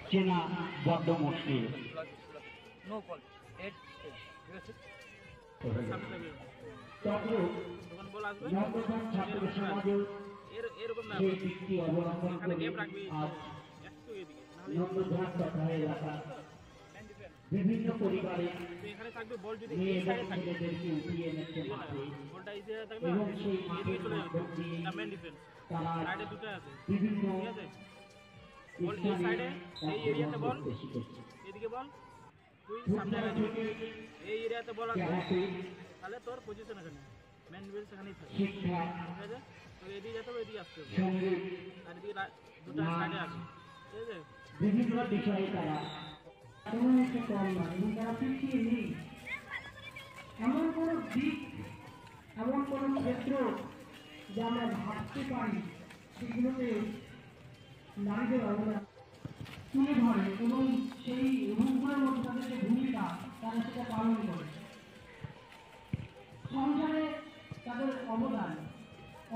চেনা বড্ড মুশকিল। ছাত্র সমাজের সেই দিকটি অবলম্বন করে আজ নন্দঘাট তথা এলাকা বিভিন্ন পরিবারে মেয়ে এবং ছেলেদেরকে উঠিয়ে এনেছে মাঠে এবং সেই মাঠের মাধ্যম দিয়ে তারা বিভিন্ন স্থানে অংশগ্রহণ করতে শিখেছে। এই এরিয়াতে বল তাহলে তোর পজিশন এখানে মেন ডিফেন্স এখানেই থাকে, শিক্ষা, ঠিক আছে? তো এদিকে যেতে হবে, এদিকে আসতে হবে, সঙ্গীত, আর এদিকে দুটো সাইডে আছে, ঠিক আছে? বিভিন্ন বিষয়ে তারা কোনো একটা কম নয় এবং তারা পিছিয়ে নেই। এমন কোনো দিক, এমন কোনো ক্ষেত্র যা আমরা ভাবতে পারি সেগুলোতে নারীদের অবদান তুলে ধরে এবং সেই রূপগুলোর মধ্যে তাদের যে ভূমিকা তারা সেটা পালন করে। সংসারে তাদের অবদান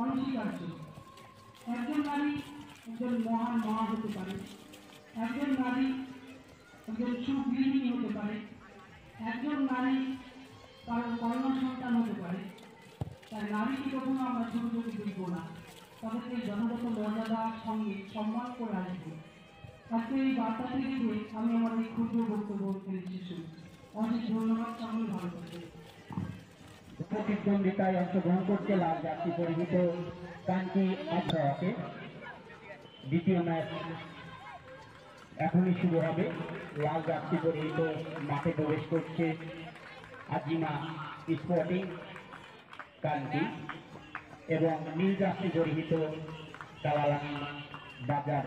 অনস্বীকার্য। একজন নারী একজন মহান মা হতে পারে, একজন নারী একজন সুগৃহিণী হতে পারে, একজন নারী তার কন্যা সন্তান হতে পারে। তাই নারীকে কখনো আমরা ছোট ছোট দেখব না, তাদেরকে যথাযথ মর্যাদার সঙ্গে সম্মান করে আসবো। আজকে এই বার্তা থেকে আমি আমার এই ক্ষুদ্র বক্তব্য শেষ করছি। অনেক ধন্যবাদ। আমি ভালো করছি। প্রতিদ্বন্দ্বিতায় অংশগ্রহণ করতে লাল জার্সি পরিহিত কান্তি আবহাওয়াকে দ্বিতীয় ম্যাচ এখনই শুরু হবে। লাল জার্সি পরিহিত মাঠে প্রবেশ করছে আজিমা স্পোর্টিং কান্তি এবং নীল জার্সি পরিহিত কালালানি বাজার।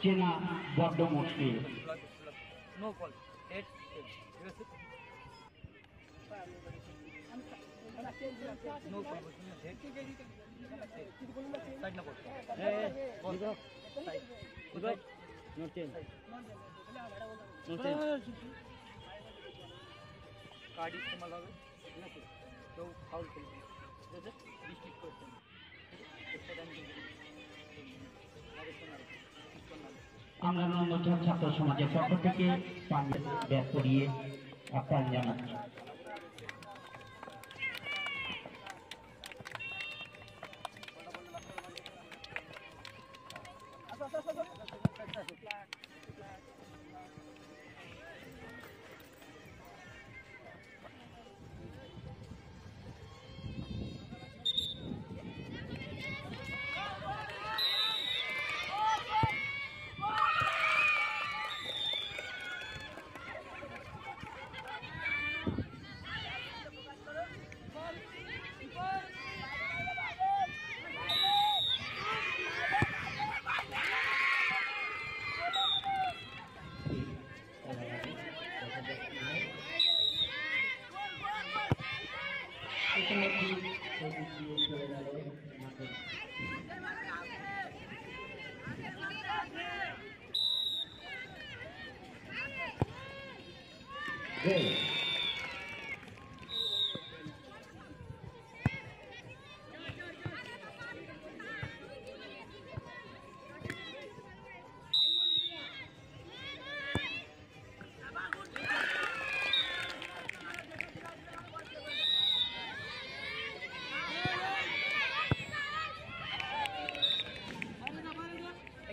চেনা বড্ড মুশকিল। कार्ड इस्तेमाल হবে, ঠিক আছে? তো ফাউল খেলবে, ঠিক আছে? ডিস্ট্রিক্ট করতে আমরা নন্দঘাট ছাত্র সমাজের পক্ষ থেকে ব্যাগ করিয়ে আহ্বান জানাচ্ছি।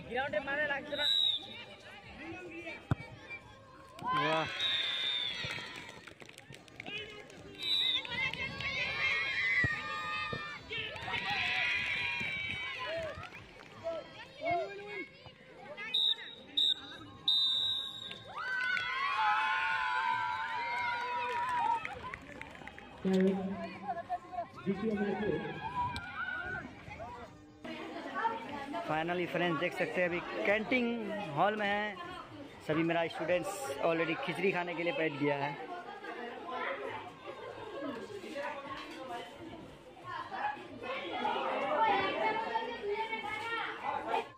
গ্রাউন্ডে মানে লাগছে না। বাহ, फाइनली फ्रेंड्स देख सकते हैं अभी कैंटीन हॉल में है। सभी मेरा स्टूडेंट्स ऑलरेडी खिचड़ी खाने के लिए बैठ गया है।